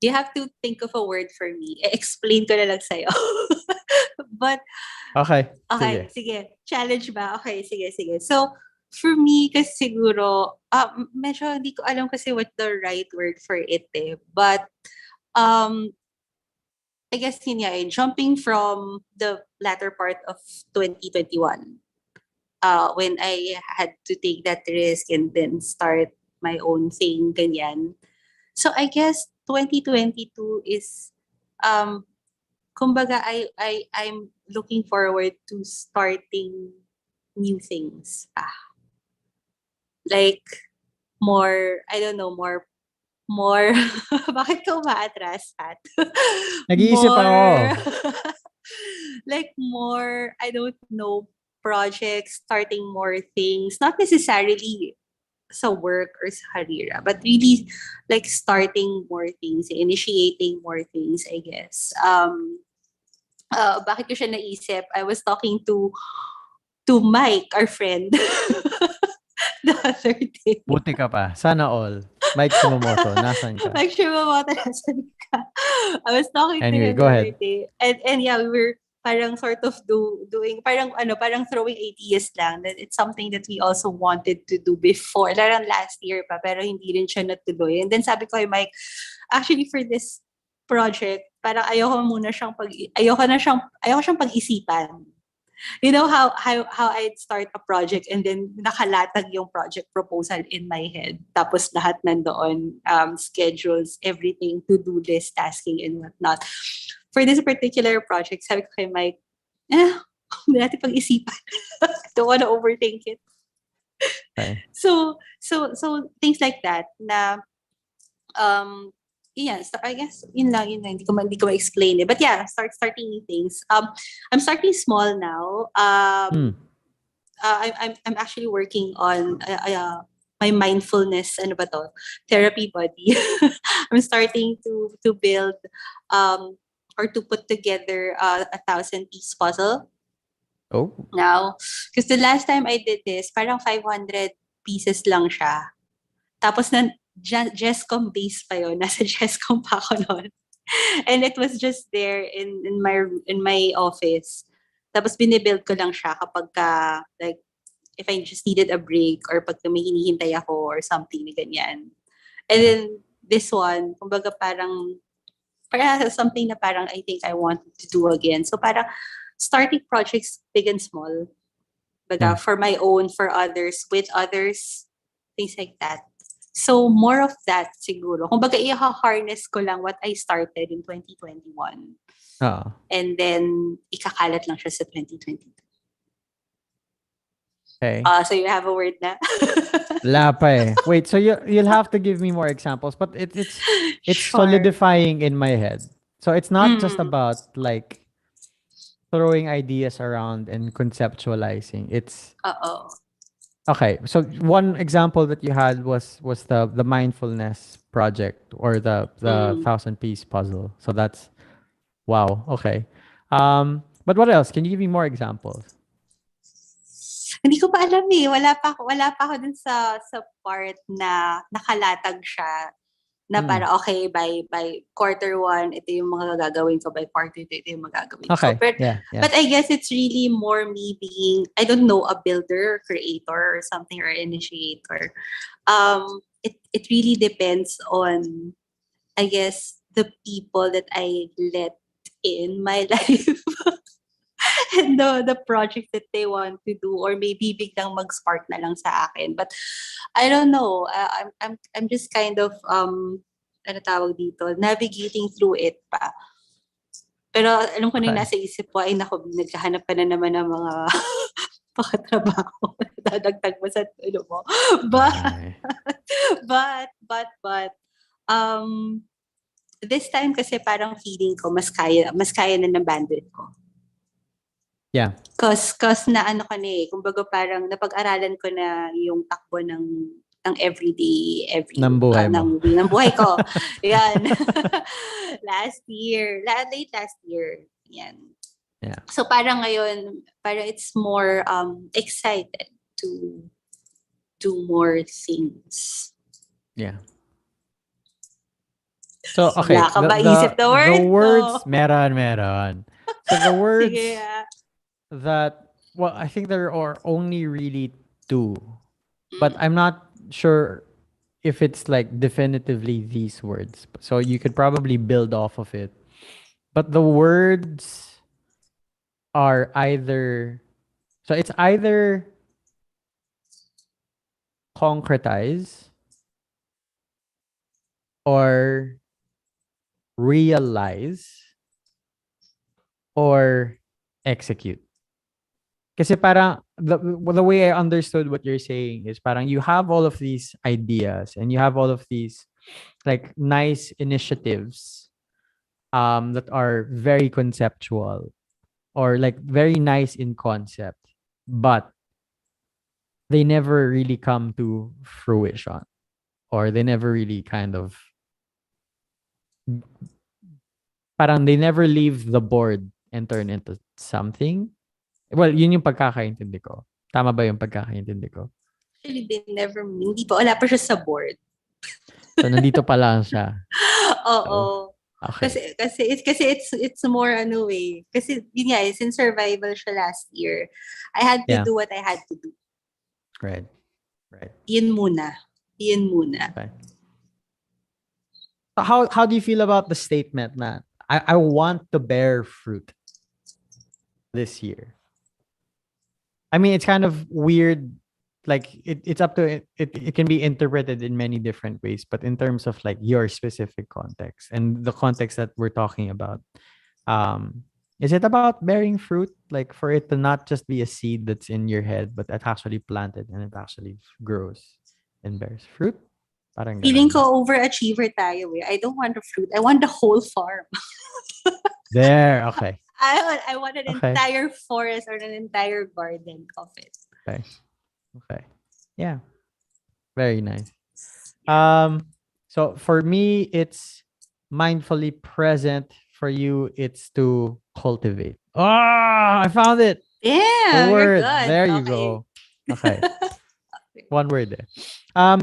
J: You have to think of a word for me. Explain ko na lang sa'yo. But,
I: Okay.
J: okay,
I: Sige.
J: sige. Challenge ba? Okay, sige. So, for me, kasi siguro, medyo hindi ko alam kasi what the right word for it eh. But, I guess yun nga eh, jumping from the latter part of 2021, when I had to take that risk and then start my own thing, ganyan. So I guess 2022 is, kumbaga, I'm looking forward to starting new things. Like more, I don't know, more, bakit ka umaatras, Pat?
I: Nag-iisip ako.
J: Like more, I don't know, projects, starting more things, not necessarily sa work or sa career, but really like starting more things, initiating more things, I guess. Bakit ko siya naisip? I was talking to Mike, our friend, the other day.
I: Buti ka pa. Sana all. Mike Shimamoto, nasan ka?
J: Mike Shimamoto, nasan ka? I was talking to
I: Anyway,
J: him
I: go
J: the other
I: ahead.
J: day. And yeah, we were parang sort of doing, parang throwing ideas lang. That it's something that we also wanted to do before. Larang last year pa, pero hindi rin siya natuloy. And then sabi ko kay Mike, actually for this project, parang ayoko siyang pag-isipan. You know how I'd start a project and then nakalatag yung project proposal in my head. Tapos lahat nandoon, schedules, everything, to-do list, tasking, and whatnot. For this particular project, sabi ko kay Mike, hindi natin pag-isipan. Don't wanna overthink it.
I: Okay.
J: So things like that na yeah, so I guess yun lang, hindi ko ma-explain it. But yeah, starting new things. I'm starting small now. I'm actually working on my mindfulness, ano ba to? Therapy body. I'm starting to build or to put together a 1,000-piece puzzle.
I: Oh.
J: Now, because the last time I did this, parang 500 pieces lang siya. Tapos jescom base pa yun. Nasa jescom pa ako noon. And it was just there in my office. Tapos binibuild ko lang siya kapag like, if I just needed a break or pag may hinihintay ako or something na ganyan. And then this one, kumbaga parang something na parang I think I want to do again. So parang starting projects big and small. Baga,
I: Yeah.
J: for my own, for others, with others, things like that. So more of that siguro. Kumbaga i-harness ko lang what I started in 2021
I: Oo.
J: and then ikakalat lang siya sa 2022.
I: Okay.
J: So you have a word na?
I: Wala pa eh. Wait, so you'll have to give me more examples, but it's
J: Sure.
I: solidifying in my head. So it's not just
J: Mm.
I: about like throwing ideas around and conceptualizing. It's
J: Oo.
I: okay. So one example that you had was the mindfulness project or the 1,000-piece puzzle. So that's wow. Okay. But what else? Can you give me more examples?
J: Hindi ko pa alam eh. Wala pa ako dun sa part na nakalatag siya. Na para okay, by quarter one, ito yung mga gagawin ko. By quarter two, ito yung mga gagawin
I: Okay.
J: ko. But,
I: Yeah.
J: but I guess it's really more me being, I don't know, a builder, creator, or something, or initiator. It really depends on, I guess, the people that I let in my life. And the project that they want to do, or maybe biglang mag-spark na lang sa akin. But I don't know. I'm just kind of ano tawag dito, navigating through it pa. Pero alam ko na yung nasa isip ko, ay nako, naghahanap ka na naman ng mga pakatrabaho. Dadagdag mo sa ano mo. But this time kasi parang feeling ko mas kaya na ng bandwidth ko.
I: Yeah.
J: Cause na ano ka na eh, kumbaga parang napag-aralan ko na yung takbo ng everyday,
I: Ng buhay mo.
J: ng buhay ko. Yan. Late last year. Yan.
I: Yeah.
J: So parang ngayon, parang it's more excited to do more things.
I: Yeah. So okay,
J: Wala ka ba isip na word?
I: the words,
J: No.
I: meron. So the words
J: Sige,
I: that, well, I think there are only really two, but I'm not sure if it's like definitively these words. So you could probably build off of it. But the words are either, so it's either concretize or realize or execute. Kasi parang the way I understood what you're saying is parang you have all of these ideas and you have all of these like nice initiatives that are very conceptual or like very nice in concept, but they never really come to fruition, or they never really kind of parang they never leave the board and turn into something. Well, yun yung pagkakaintindi ko. Tama ba yung pagkakaintindi ko?
J: Actually, wala pa siya sa board.
I: So, nandito pa lang siya.
J: Oo.
I: Okay.
J: Kasi it's more ano eh. Kasi yun nga, since survival siya last year, I had to do what I had to do.
I: Right.
J: Yun muna.
I: Okay. So how do you feel about the statement na I want to bear fruit this year? I mean, it's kind of weird. Like it's up to it can be interpreted in many different ways, but in terms of like your specific context and the context that we're talking about, is it about bearing fruit? Like for it to not just be a seed that's in your head, but it's actually planted and it actually grows and bears fruit? Parang
J: Feeling
I: ganun.
J: ko overachiever tayo eh. I don't want the fruit. I want the whole farm.
I: There, okay.
J: I want an entire forest or an entire garden of it.
I: Okay. Yeah. Very nice. So for me, it's mindfully present. For you, it's to cultivate. I found it.
J: Yeah,
I: The word.
J: you're good.
I: There you go. Okay. One word there.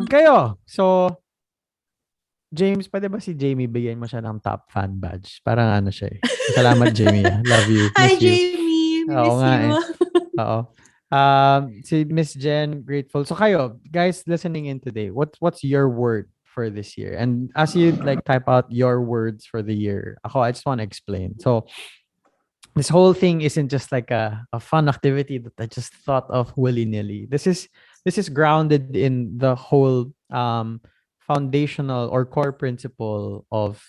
I: Kayo. So, James, pwede ba si Jamie bigyan mo siya ng top fan badge? Parang ano siya eh. Salamat, Jamie. Love you.
J: Hi,
I: Miss you.
J: Jamie.
I: Oo
J: Miss
I: nga
J: you.
I: eh. Oo. Si Miss Jen, grateful. So kayo, guys listening in today, what's your word for this year? And as you like type out your words for the year, I just want to explain. So this whole thing isn't just like a fun activity that I just thought of willy-nilly. This is grounded in the whole foundational or core principle of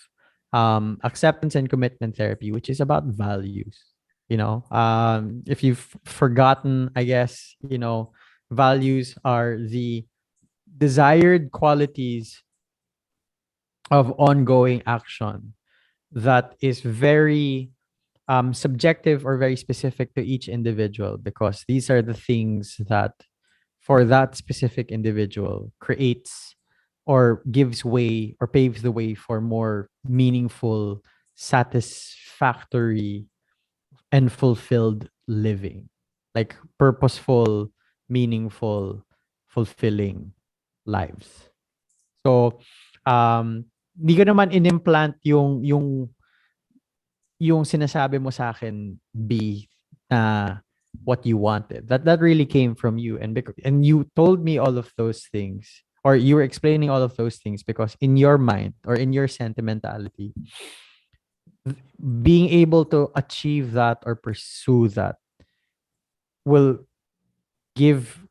I: acceptance and commitment therapy, which is about values. If you've forgotten, I guess, values are the desired qualities of ongoing action that is very subjective or very specific to each individual, because these are the things that for that specific individual creates or gives way or paves the way for more meaningful, satisfactory, and fulfilled living. Like purposeful, meaningful, fulfilling lives. So, hindi ko naman inimplant yung sinasabi mo sa akin, B, na what you wanted. That really came from you, and you told me all of those things, or you were explaining all of those things because in your mind or in your sentimentality, being able to achieve that or pursue that will give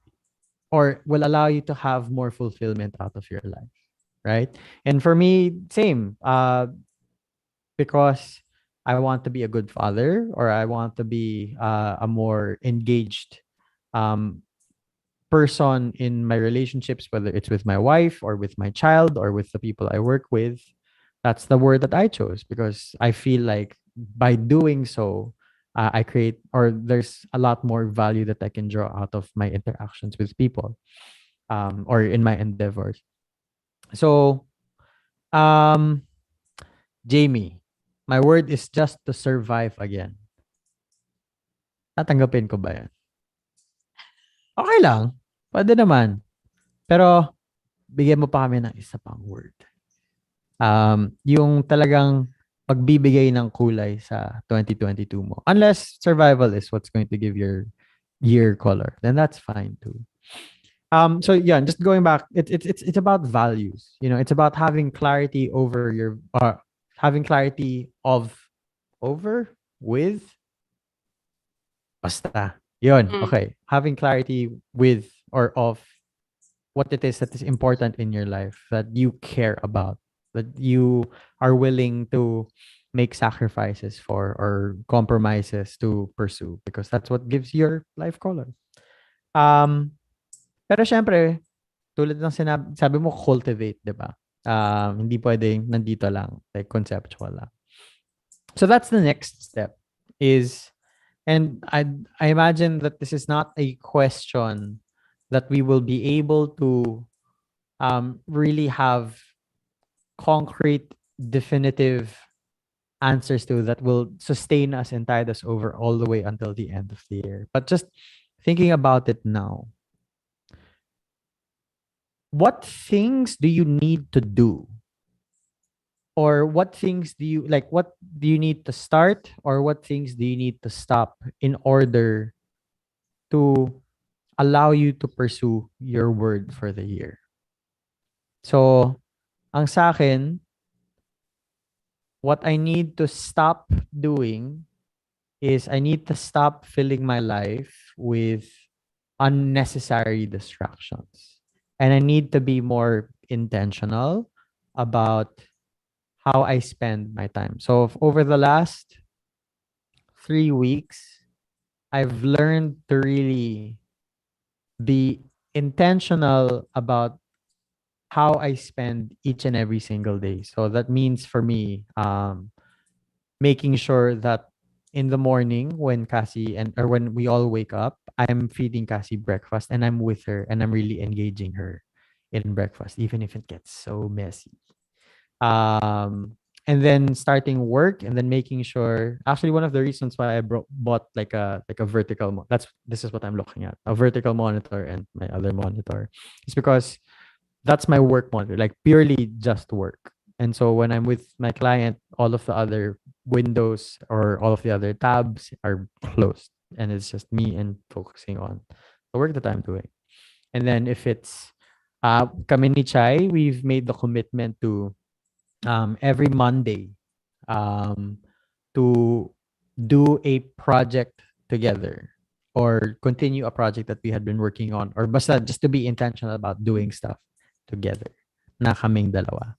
I: or will allow you to have more fulfillment out of your life, right? And for me, same. Because I want to be a good father, or I want to be a more engaged um, person in my relationships, whether it's with my wife or with my child or with the people I work with. That's the word that I chose because I feel like by doing so, I create, or there's a lot more value that I can draw out of my interactions with people, or in my endeavors. So, um, Jamie, my word is just to survive again. Tatanggapin ko ba yan? Okay lang. Pwede naman. Pero, bigyan mo pa kami ng isa pang word. Yung talagang pagbibigay ng kulay sa 2022 mo. Unless survival is what's going to give your year color, then that's fine too. So yeah, just going back, it's about values. It's about having clarity over your having clarity over with basta. Yun. Okay. Having clarity with or of what it is that is important in your life that you care about, that you are willing to make sacrifices for or compromises to pursue, because that's what gives your life color. Pero syempre, tulad ng sabi mo, cultivate, di ba? Hindi pwedeng nandito lang, like conceptual lang. So that's the next step and I imagine that this is not a question that we will be able to really have concrete, definitive answers to that will sustain us and tide us over all the way until the end of the year. But just thinking about it now, what things do you need to do? Or what things do you like? What do you need to start, or what things do you need to stop in order to allow you to pursue your word for the year? So, ang sa akin, what I need to stop doing is I need to stop filling my life with unnecessary distractions. And I need to be more intentional about how I spend my time. So over the last 3 weeks, I've learned to really be intentional about how I spend each and every single day. So that means for me, making sure that in the morning when or when we all wake up, I'm feeding Cassie breakfast and I'm with her and I'm really engaging her in breakfast, even if it gets so messy. And then starting work and then making sure, actually one of the reasons why I bought like a vertical this is what I'm looking at, a vertical monitor and my other monitor, is because that's my work monitor, like purely just work. And so when I'm with my client, all of the other windows or all of the other tabs are closed and it's just me and focusing on the work that I'm doing. And then if it's kami ni Chai, we've made the commitment to every Monday to do a project together or continue a project that we had been working on, or basta just to be intentional about doing stuff together na kaming dalawa.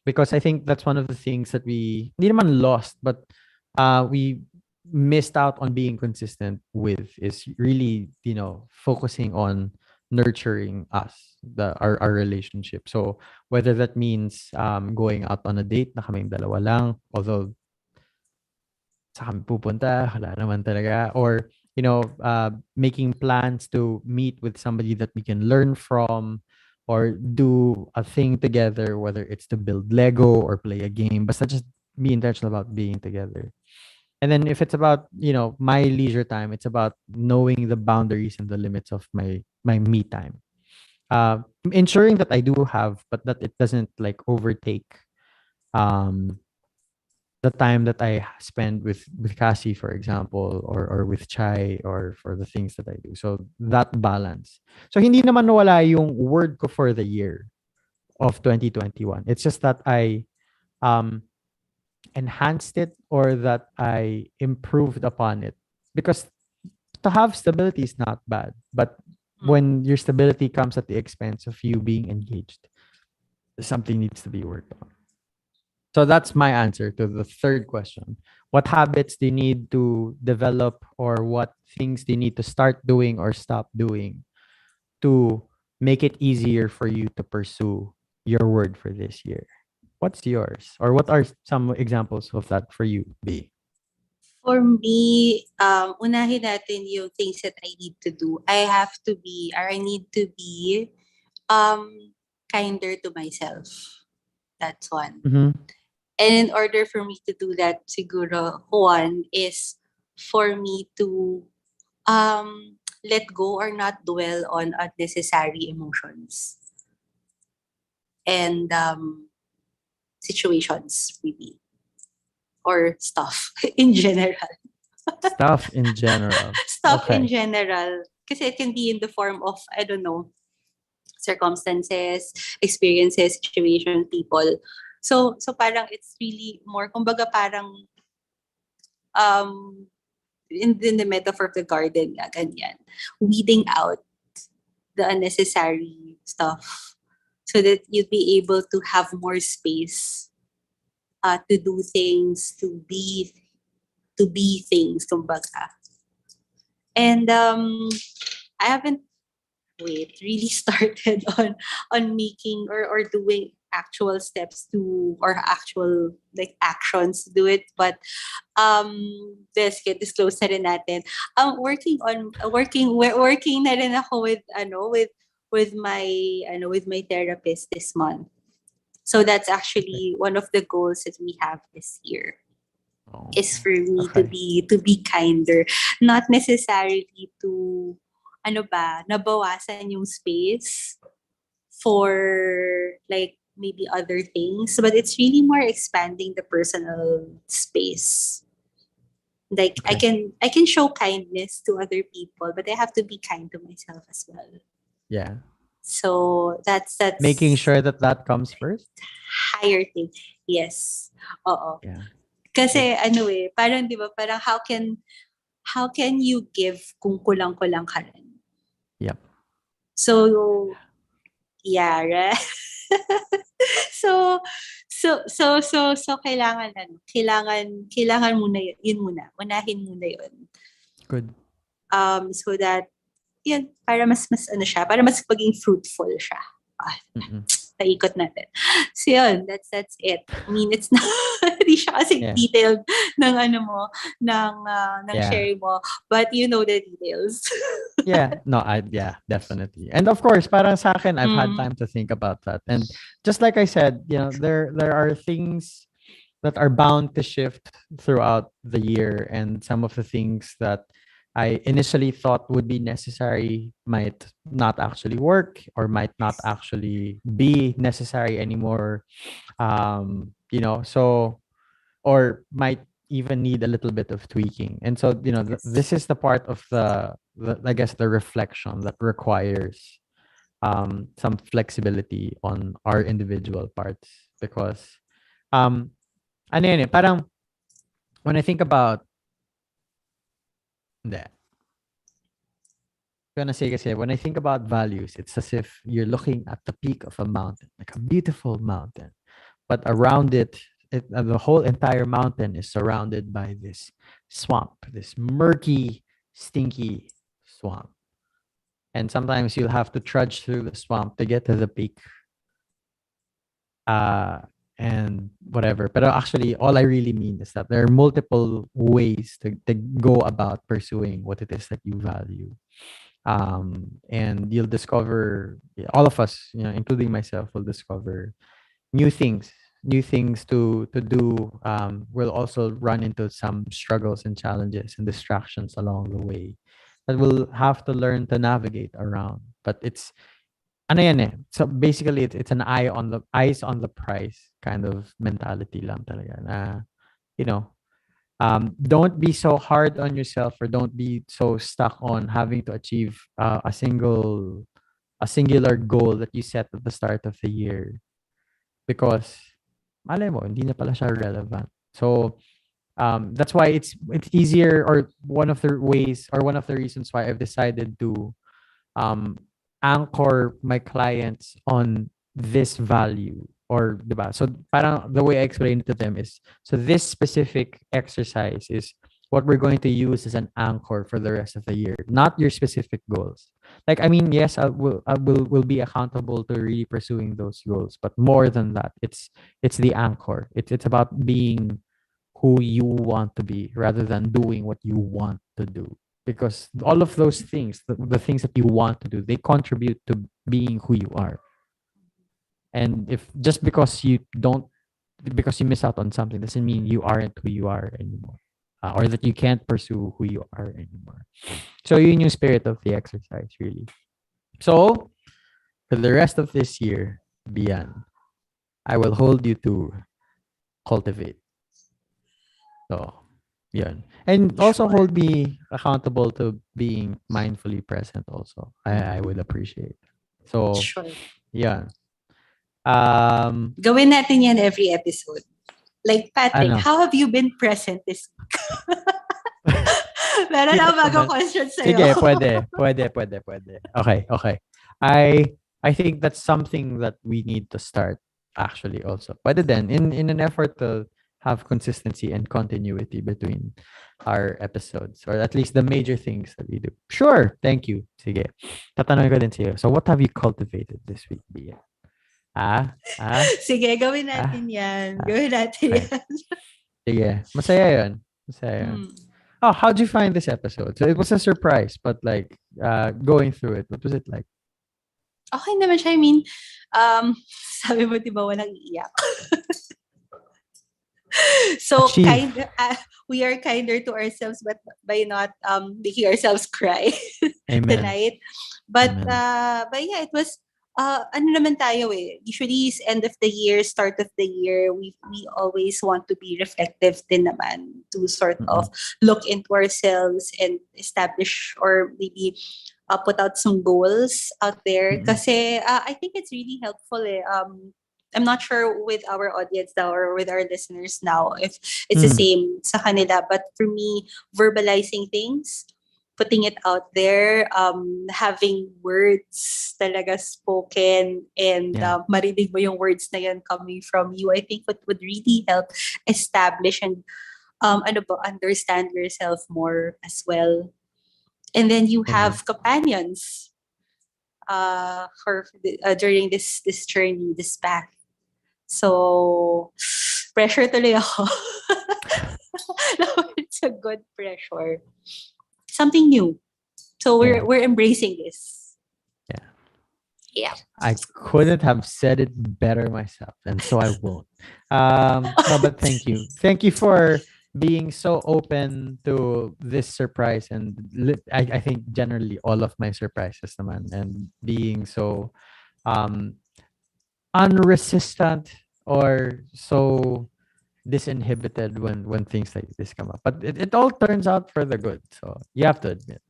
I: Because I think that's one of the things that we hindi naman lost, but we missed out on being consistent with, is really, focusing on nurturing our relationship. So whether that means going out on a date na kaming dalawa lang, although sa kami pupunta, wala naman talaga, or making plans to meet with somebody that we can learn from, or do a thing together, whether it's to build Lego or play a game, but just be intentional about being together. And then if it's about, my leisure time, it's about knowing the boundaries and the limits of my me time. Ensuring that I do have, but that it doesn't like overtake the time that I spend with Cassie, for example, or with Chai, or for the things that I do. So that balance. So hindi naman nawala yung word ko for the year of 2021. It's just that I enhanced it, or that I improved upon it. Because to have stability is not bad, but when your stability comes at the expense of you being engaged, something needs to be worked on. So that's my answer to the third question. What habits do you need to develop, or what things do you need to start doing or stop doing to make it easier for you to pursue your word for this year? What's yours? Or what are some examples of that for you, B?
J: For me, unahin natin yung things that I need to do. I need to be kinder to myself. That's one.
I: Mm-hmm.
J: And in order for me to do that, siguro, one is for me to let go or not dwell on unnecessary emotions and situations, maybe, or stuff in general.
I: Stuff in general.
J: Stuff in
I: Okay.
J: general. Kasi it can be in the form of, I don't know, circumstances, experiences, situation, people. So parang it's really more, kumbaga parang in the metaphor of the garden, ganyan, weeding out the unnecessary stuff so that you'd be able to have more space to do things, to be things, kumbaga. And I haven't really started on making or doing actual steps to, or actual like actions to do it, but let's get disclose na rin natin. Working na rin ako with my therapist this month. So that's actually one of the goals that we have this year. Is for me
I: Okay.
J: to be kinder, not necessarily to nabawasan yung space for like maybe other things, but it's really more expanding the personal space. Like
I: Okay.
J: I can show kindness to other people, but I have to be kind to myself as well.
I: Yeah.
J: So that's
I: Making sure that comes first.
J: higher thing. Yes. Oo.
I: Yeah.
J: Kasi parang 'di ba, parang how can you give kung kulang-kulang ka rin?
I: Yep.
J: So yeah, right? so kailangan muna yun muna. Unahin muna yun.
I: Good.
J: So that yun, para mas siya, para mas maging fruitful siya.
I: Mm-mm.
J: Naikot natin. So yun, that's it. I mean, it's not, hindi siya kasi
I: Yeah.
J: detailed ng ng
I: Yeah.
J: sharing mo, but you know the details.
I: Yeah, definitely. And of course, parang sa akin, I've had time to think about that. And just like I said, there are things that are bound to shift throughout the year, and some of the things that I initially thought would be necessary might not actually work, or might not actually be necessary anymore. So, or might even need a little bit of tweaking. And so, this is the part of the I guess the reflection that requires some flexibility on our individual parts, because ano yun eh, parang when I think about Hindi. Gonna say kasi when I think about values, it's as if you're looking at the peak of a mountain, like a beautiful mountain, but around it, the whole entire mountain is surrounded by this swamp, this murky, stinky swamp. And sometimes you'll have to trudge through the swamp to get to the peak. And whatever. But actually, all I really mean is that there are multiple ways to go about pursuing what it is that you value. And you'll discover, all of us, including myself, will discover new things to do. We'll also run into some struggles and challenges and distractions along the way that we'll have to learn to navigate around. But it's ano yan eh. So basically it's an eyes on the prize kind of mentality lang talaga na, don't be so hard on yourself, or don't be so stuck on having to achieve a singular goal that you set at the start of the year, because malay mo hindi na pala siya relevant. So that's why it's easier, or one of the ways, or one of the reasons why I've decided to anchor my clients on this value, or diba? So parang the way I explain it to them is, so this specific exercise is what we're going to use as an anchor for the rest of the year, not your specific goals. Like, I mean, yes, I will be accountable to really pursuing those goals, but more than that, it's the anchor. It's about being who you want to be rather than doing what you want to do. Because all of those things, the things that you want to do, they contribute to being who you are. And if just because you miss out on something doesn't mean you aren't who you are anymore, or that you can't pursue who you are anymore. So yun yung spirit of the exercise, really. So for the rest of this year, Bian, I will hold you to cultivate. So, yun. And also hold me accountable to being mindfully present also. I would appreciate. So,
J: Sure.
I: yan.
J: Gawin natin yan every episode. Like, Patrick, how have you been present this week? Meron ako bagong question sa'yo.
I: Sige, pwede. Okay. I think that's something that we need to start, actually, also. Pwede din, in an effort to have consistency and continuity between our episodes, or at least the major things that we do. Sure, thank you. Sige. Tatanungin ko din sa'yo. So what have you cultivated this week, Bia?
J: Sige, gawin natin yan. Gawin natin yan.
I: Sige. Masaya yun. Oh, how'd you find this episode? So it was a surprise, but like going through it, what was it like?
J: Okay naman siya. I mean, sabi mo, diba, walang iiyak. So we are kinder to ourselves, but by not making ourselves cry tonight. But yeah, it was ano naman tayo eh. Usually end of the year, start of the year, we always want to be reflective din naman, to sort of look into ourselves and establish, or maybe put out some goals out there. Kasi I think it's really helpful eh. I'm not sure with our audience now, or with our listeners now, if it's the same sa kanila. But for me, verbalizing things, putting it out there, having words talaga spoken, and marinig mo yung words na yan coming from you, I think what would really help establish and understand yourself more as well. And then you have companions during this journey, this path. So, pressure tuloy ako. No, it's a good pressure. Something new. So we're embracing this. Yeah.
I: I couldn't have said it better myself, and so I won't. No, but thank you. Thank you for being so open to this surprise, and I think generally all of my surprises naman, and being so unresistant or so disinhibited when things like this come up. But it all turns out for the good. So you have to admit.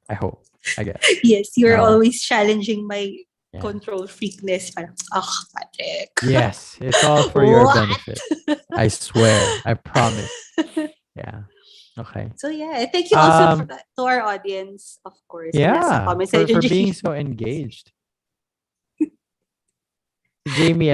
I: I hope. I guess.
J: Yes, you're always challenging my control freakness. Patrick.
I: Yes, it's all for your benefit. I swear. I promise. Yeah. Okay.
J: So yeah, thank you also
I: Um,
J: to our audience, of course. Nasa
I: Yeah,
J: comment
I: for
J: section,
I: being
J: Jay.
I: so engaged. Si Jamie,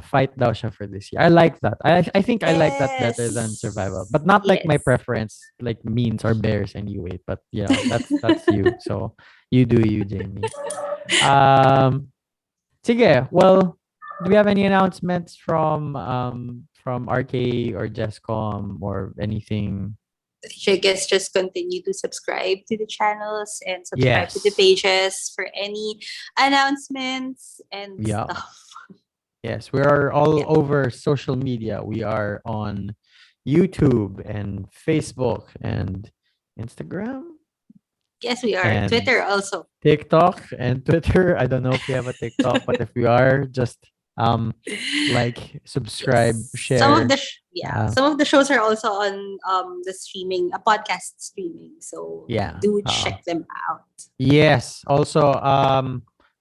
I: fight daw siya for this year. I like that. I think I like that better than survival.
J: Yes.
I: But not like my
J: Yes.
I: preference, like means or bears anyway. But that's you. So you do you, Jamie. Sige, well, do we have any announcements from RK or Jescom or anything?
J: I guess just continue to subscribe to the channels and subscribe to the
I: Yes.
J: pages for any announcements and
I: Yeah.
J: stuff.
I: Yes, we are all
J: Yeah.
I: over social media. We are on YouTube and Facebook and Instagram
J: Yes, we are.
I: and
J: Twitter also.
I: TikTok and Twitter. I don't know if we have a TikTok, but if we are, just like, subscribe,
J: Yes. Some of
I: share.
J: the some of the shows are also on the streaming, a podcast streaming. So
I: Yeah.
J: do check them out.
I: Yes. Also,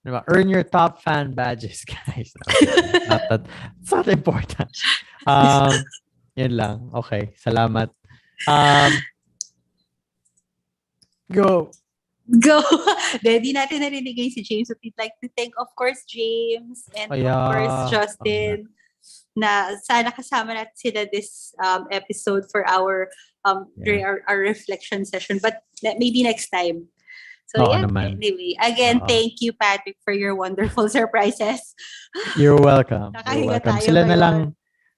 I: diba, earn your top fan badges, guys. It's not important. Yun lang. Okay. Salamat. Go.
J: Go. Di natin narinig ngayon si James. So we'd like to thank, of course, James and of course, Justin. Na sana kasama natin sila this episode for our during our reflection session. But maybe next time. So anyway, again, thank you, Patrick, for your wonderful surprises.
I: You're welcome.
J: Kakahinga tayo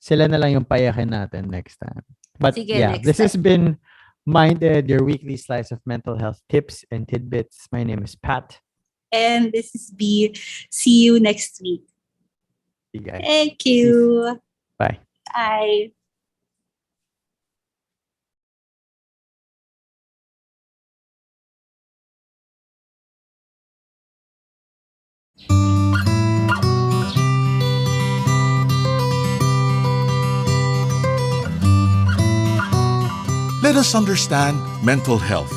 I: Sila na lang yung payakin natin next time. But
J: Sige,
I: this has been MindEd, your weekly slice of mental health tips and tidbits. My name is Pat.
J: And this is B. See you next week.
I: See you guys.
J: Thank you.
I: Bye.
J: Bye.
B: Let us understand mental health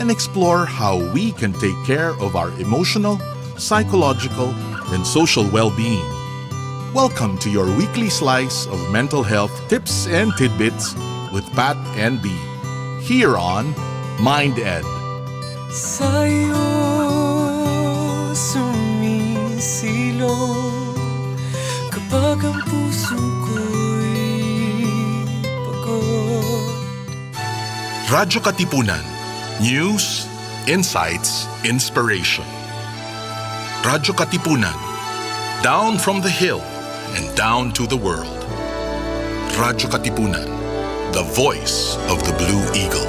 B: and explore how we can take care of our emotional, psychological, and social well-being. Welcome to your weekly slice of mental health tips and tidbits with Pat and B, here on MindEd.
C: Sa'yo sumisilong kapag ang puso ko'y pagod.
B: Radyo-Katipunan. News, insights, inspiration. Radyo-Katipunan. Down from the hill and down to the world. Radyo-Katipunan. The voice of the Blue Eagle.